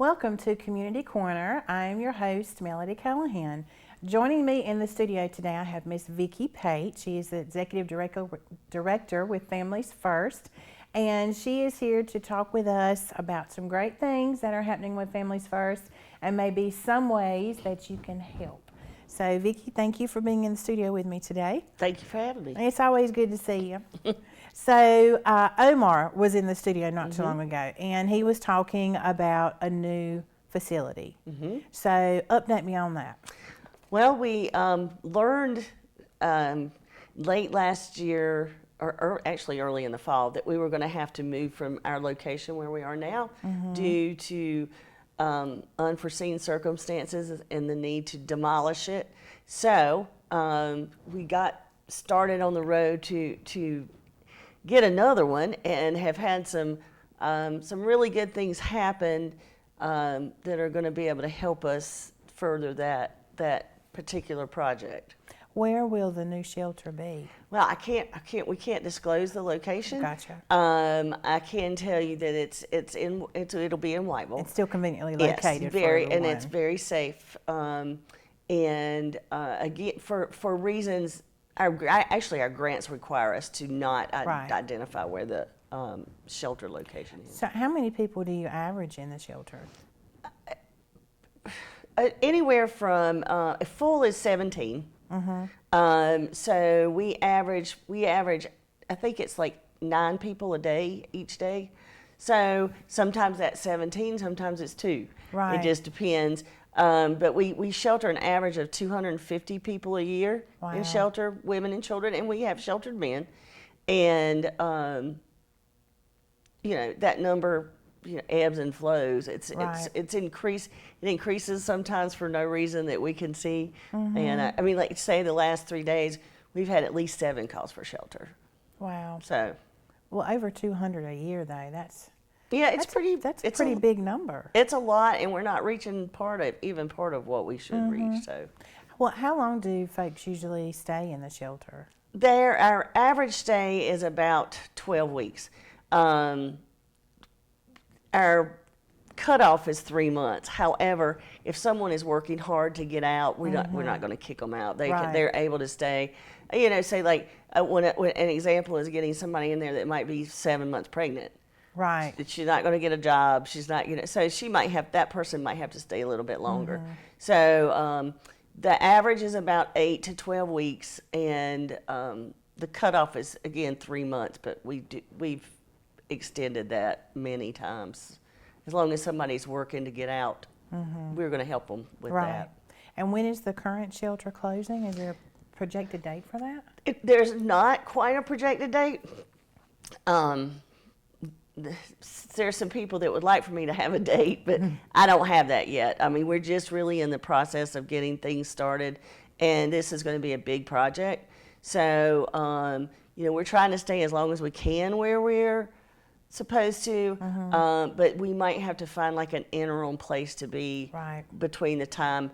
Welcome to Community Corner. I am your host, Melody Callihan. Joining me in the studio today, I have Miss Vickie Pait. She is the Executive Director with Families First, and she is here to talk with us about some great things that are happening with Families First and maybe some ways that you can help. So, Vickie, thank you for being in the studio with me today. Thank you for having me. It's always good to see you. So Omar was in the studio not too long ago, and he was talking about a new facility. So update me on that. Well, we learned late last year, or actually early in the fall, that we were going to have to move from our location where we are now due to unforeseen circumstances and the need to demolish it. So we got started on the road to get another one, and have had some really good things happen that are going to be able to help us further that particular project. Where will the new shelter be? Well, we can't disclose the location. Gotcha. I can tell you that it'll be in Whiteville. It's still conveniently located. Yes, and it's very safe. Again, for reasons. Our grants require us to not identify where the shelter location is. So how many people do you average in the shelter? Anywhere from full is 17. So we average. I think it's like 9 people a day each day. So sometimes that's 17, sometimes it's 2. Right. It just depends. But we shelter an average of 250 people a year in shelter, women and children, and we have sheltered men. And, that number, ebbs and flows. It increases sometimes for no reason that we can see. And like say the last 3 days, we've had at least 7 calls for shelter. Wow. So. Well, over 200 a year though, that's a pretty big number. It's a lot, and we're not reaching part of what we should reach. So, well, how long do folks usually stay in the shelter? Our average stay is about 12 weeks. Our cutoff is 3 months. However, if someone is working hard to get out, we're not going to kick them out. They're able to stay. Say like when an example is getting somebody in there that might be 7 months pregnant. Right. She's not going to get a job. She's not, so that person might have to stay a little bit longer. So the average is about 8 to 12 weeks, and the cutoff is again 3 months. But we've extended that many times. As long as somebody's working to get out, we're going to help them with that. And when is the current shelter closing? Is there a projected date for that? There's not quite a projected date. There's some people that would like for me to have a date, but I don't have that yet. We're just really in the process of getting things started, and this is going to be a big project. So, we're trying to stay as long as we can where we're supposed to, but we might have to find like an interim place to be between the time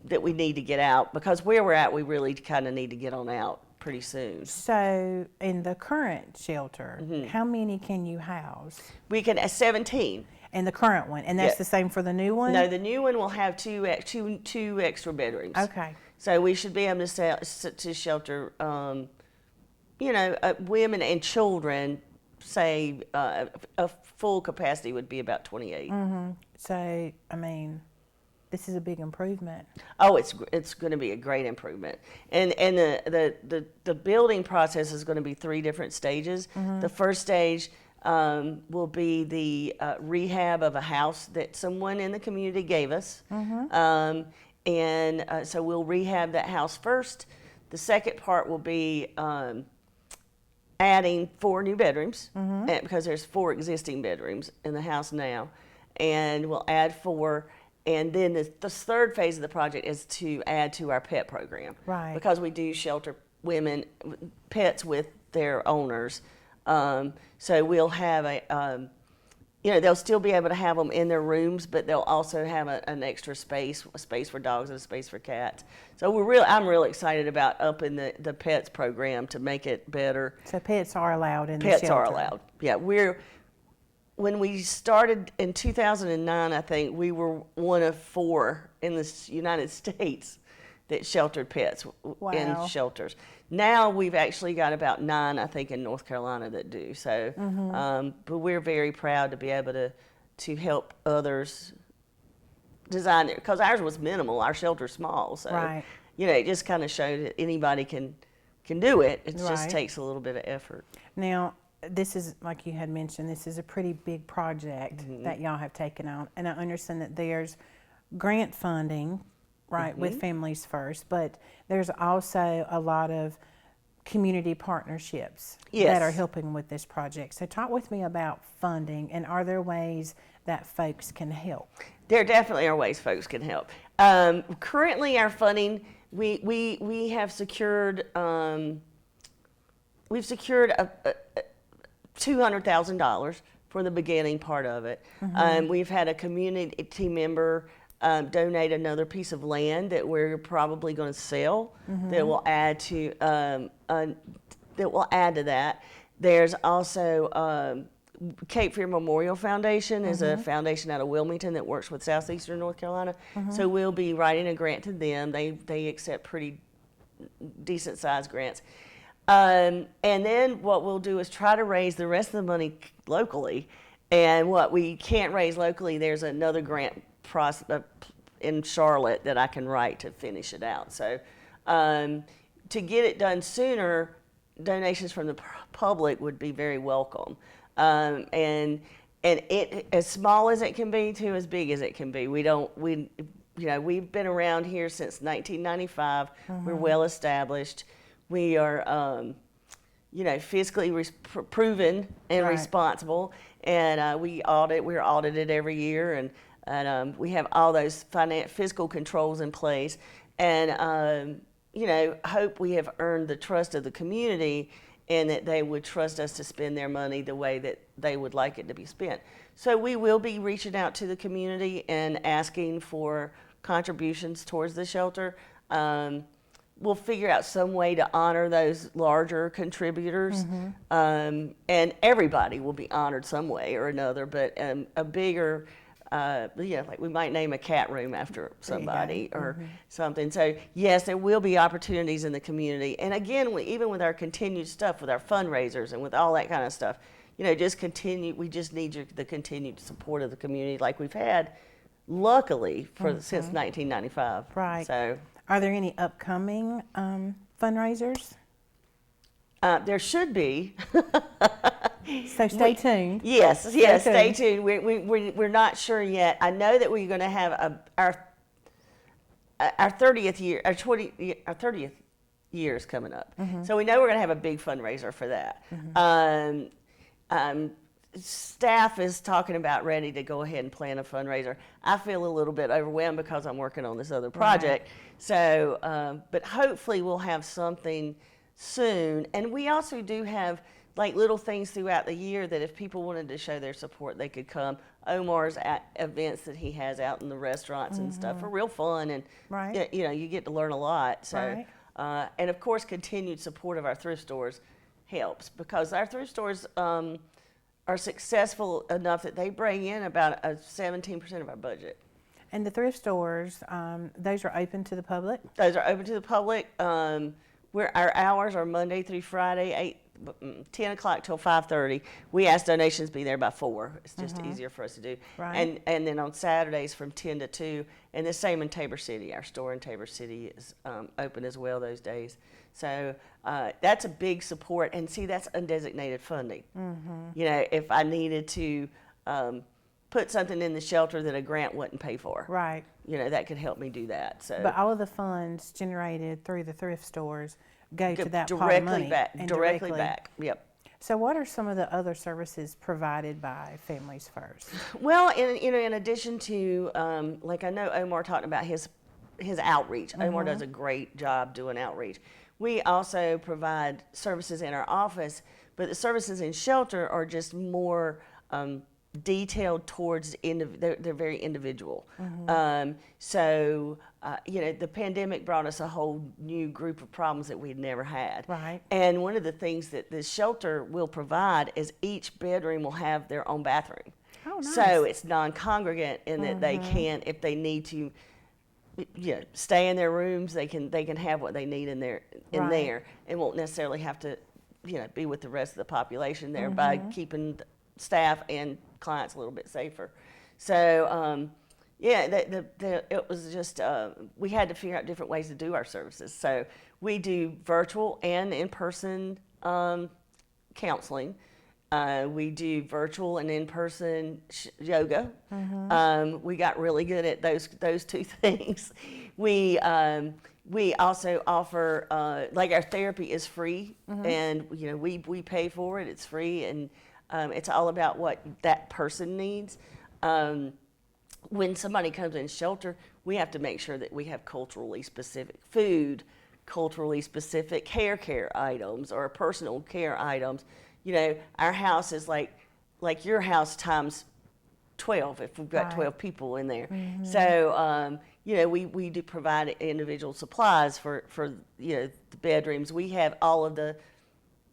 that we need to get out, because where we're at, we really kind of need to get on out pretty soon. So in the current shelter, how many can you house? We can 17. In the current one, and that's the same for the new one? No, the new one will have two extra bedrooms. Okay. So we should be able to shelter, women and children. Say a full capacity would be about 28. So this is a big improvement. Oh, it's going to be a great improvement, and the building process is going to be 3 different stages. The first stage will be the rehab of a house that someone in the community gave us, so we'll rehab that house first. The second part will be adding 4 new bedrooms, because there's 4 existing bedrooms in the house now, and we'll add 4. And then the third phase of the project is to add to our pet program. Right. Because we do shelter pets with their owners. So we'll have they'll still be able to have them in their rooms, but they'll also have an extra space, a space for dogs and a space for cats. So I'm really excited about upping the pets program to make it better. So pets are allowed in the shelter? Pets are allowed. Yeah, when we started in 2009, I think we were one of 4 in the United States that sheltered pets in shelters. Now we've actually got about 9, I think, in North Carolina that do. So, but we're very proud to be able to help others design it, because ours was minimal. Our shelter's small, so it just kind of showed that anybody can do it. It just takes a little bit of effort. Now, this is, like you had mentioned, this is a pretty big project that y'all have taken on, and I understand that there's grant funding, with Families First, but there's also a lot of community partnerships that are helping with this project. So talk with me about funding, and are there ways that folks can help? There definitely are ways folks can help. Currently, our funding, we have secured, we've secured $200,000 for the beginning part of it. We've had a community member donate another piece of land that we're probably going to sell that will add to that. There's also Cape Fear Memorial Foundation is a foundation out of Wilmington that works with Southeastern North Carolina. So we'll be writing a grant to them. They accept pretty decent sized grants. And then what we'll do is try to raise the rest of the money locally. And what we can't raise locally, there's another grant process in Charlotte that I can write to finish it out. So to get it done sooner, donations from the public would be very welcome. And it, as small as it can be to as big as it can be. We've been around here since 1995. We're well established. We are, fiscally proven and responsible, and we're audited every year, and we have all those fiscal controls in place, and hope we have earned the trust of the community, and that they would trust us to spend their money the way that they would like it to be spent. So we will be reaching out to the community and asking for contributions towards the shelter. We'll figure out some way to honor those larger contributors, and everybody will be honored some way or another, but a bigger, like we might name a cat room after somebody or something. So yes, there will be opportunities in the community. And again, even with our continued stuff, with our fundraisers and with all that kind of stuff, just continue. We just need the continued support of the community like we've had, luckily, since 1995. Right. So. Are there any upcoming fundraisers? There should be. So stay tuned. Yes, stay tuned. We're not sure yet. I know that we're going to have our 30th year, our 30th year is coming up. So we know we're going to have a big fundraiser for that. Staff is talking about ready to go ahead and plan a fundraiser. I feel a little bit overwhelmed because I'm working on this other project. So, but hopefully we'll have something soon. And we also do have like little things throughout the year that if people wanted to show their support, they could come. Omar's at events that he has out in the restaurants and stuff are real fun, and you get to learn a lot. So, and of course, continued support of our thrift stores helps, because our thrift stores are successful enough that they bring in about 17% of our budget. And the thrift stores, those are open to the public? Those are open to the public. Our hours are Monday through Friday, 10 o'clock till 5:30. We ask donations be there by 4. It's just easier for us to do. And then on Saturdays from 10 to 2, and the same in Tabor City. Our store in Tabor City is open as well those days. So that's a big support. And see, that's undesignated funding. If I needed to put something in the shelter that a grant wouldn't pay for. That could help me do that. So, but all of the funds generated through the thrift stores go to that pot of money. Directly back. Yep. So what are some of the other services provided by Families First? Well, in addition to, like I know Omar talked about his outreach. Omar does a great job doing outreach. We also provide services in our office, but the services in shelter are just more detailed towards they're very individual. So the pandemic brought us a whole new group of problems that we'd never had. Right. And one of the things that the shelter will provide is each bedroom will have their own bathroom. Oh, nice. So it's non-congregant in that they can, if they need to, stay in their rooms, they can have what they need in there, and won't necessarily have to, be with the rest of the population there, by keeping staff and clients a little bit safer. So it was just we had to figure out different ways to do our services. So we do virtual and in-person counseling. We do virtual and in-person yoga. We got really good at those two things. We also offer like our therapy is free, and we pay for it. It's free, and it's all about what that person needs. When somebody comes in shelter, we have to make sure that we have culturally specific food, culturally specific hair care items, or personal care items. Our house is like your house times 12 if we've got 12 people in there. So, we do provide individual supplies for the bedrooms. We have all of the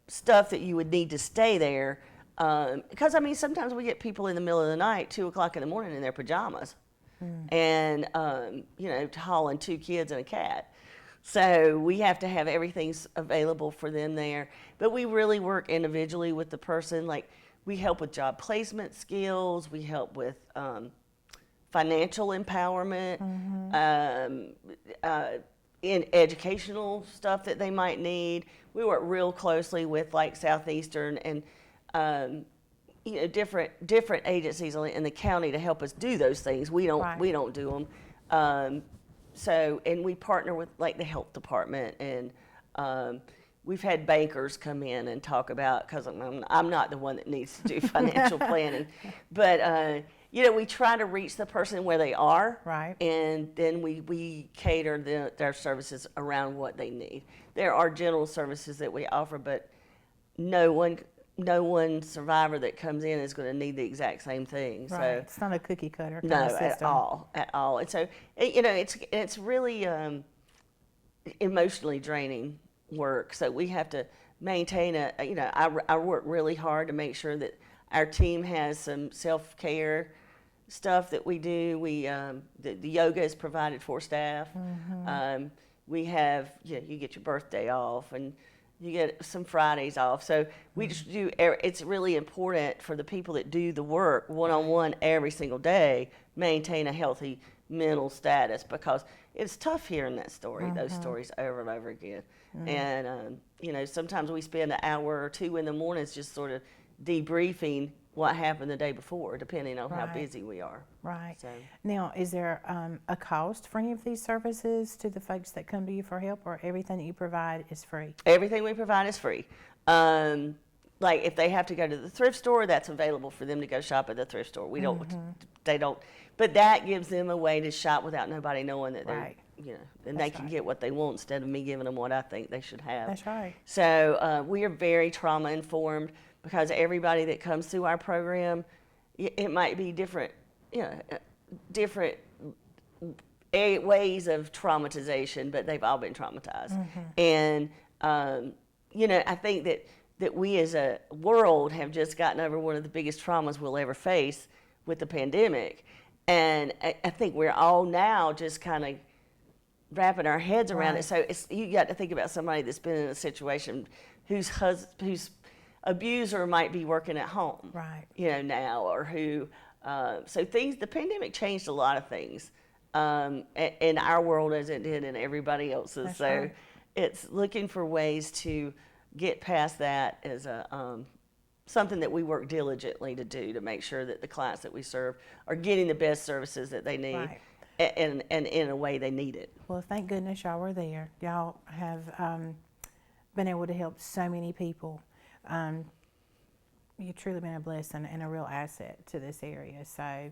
stuff that you would need to stay there. Because, sometimes we get people in the middle of the night, 2 o'clock in the morning, in their pajamas, and, hauling 2 kids and a cat. So we have to have everything available for them there. But we really work individually with the person. Like, we help with job placement skills. We help with financial empowerment, in educational stuff that they might need. We work real closely with, like, Southeastern and different agencies in the county to help us do those things. We don't do them. And we partner with, like, the health department, and we've had bankers come in and talk about, because I'm not the one that needs to do financial planning, but we try to reach the person where they are, right? And then we cater their services around what they need. There are general services that we offer, but no one survivor that comes in is going to need the exact same thing. Right. So it's not a cookie cutter kind no, of system. at all. And so it's really emotionally draining work. So we have to maintain I work really hard to make sure that our team has some self-care stuff that we do. We the yoga is provided for staff. We have you get your birthday off, and you get some Fridays off. So we just do, it's really important for the people that do the work one-on-one every single day, maintain a healthy mental status, because it's tough hearing those stories over and over again. And, sometimes we spend an hour or two in the mornings just sort of debriefing what happened the day before, depending on how busy we are. Right. So. Now, is there a cost for any of these services to the folks that come to you for help, or everything that you provide is free? Everything we provide is free. Like, if they have to go to the thrift store, that's available for them to go shop at the thrift store. They don't, but that gives them a way to shop without nobody knowing that they're, and they can get what they want instead of me giving them what I think they should have. That's right. So we are very trauma informed, because everybody that comes through our program, it might be different ways of traumatization, but they've all been traumatized. And, I think that we as a world have just gotten over one of the biggest traumas we'll ever face with the pandemic. And I think we're all now just kind of wrapping our heads around it. So you got to think about somebody that's been in a situation whose abuser might be working at home, now, or who, the pandemic changed a lot of things in our world as it did in everybody else's. That's so right. It's looking for ways to get past that as something that we work diligently to do, to make sure that the clients that we serve are getting the best services that they need. Right. And in a way they need it. Well, thank goodness y'all were there. Y'all have been able to help so many people. You've truly been a blessing and a real asset to this area. So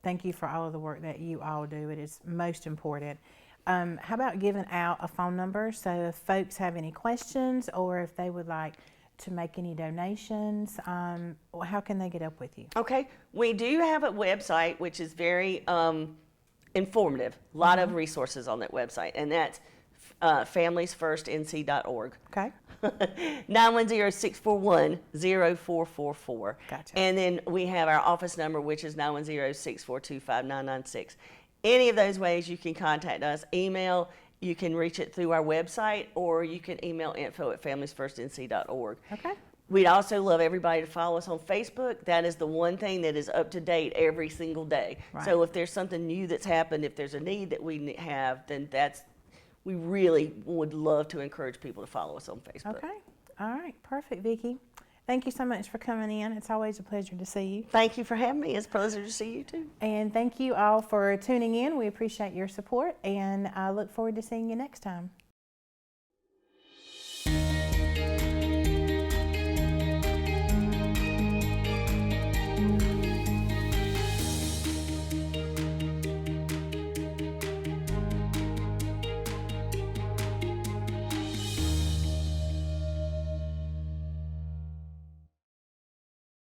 thank you for all of the work that you all do. It is most important. How about giving out a phone number, so if folks have any questions, or if they would like to make any donations, how can they get up with you? Okay, we do have a website which is very informative. A lot of resources on that website, and that's familiesfirstnc.org. Okay. 910-641-0444. Gotcha. And then we have our office number, which is 910-642-5996. Any of those ways you can contact us. Email, you can reach it through our website, or you can email info@familiesfirstnc.org. Okay. We'd also love everybody to follow us on Facebook. That is the one thing that is up to date every single day. Right. So if there's something new that's happened, if there's a need that we have, then we really would love to encourage people to follow us on Facebook. Okay. All right. Perfect, Vickie. Thank you so much for coming in. It's always a pleasure to see you. Thank you for having me. It's a pleasure to see you too. And thank you all for tuning in. We appreciate your support, and I look forward to seeing you next time.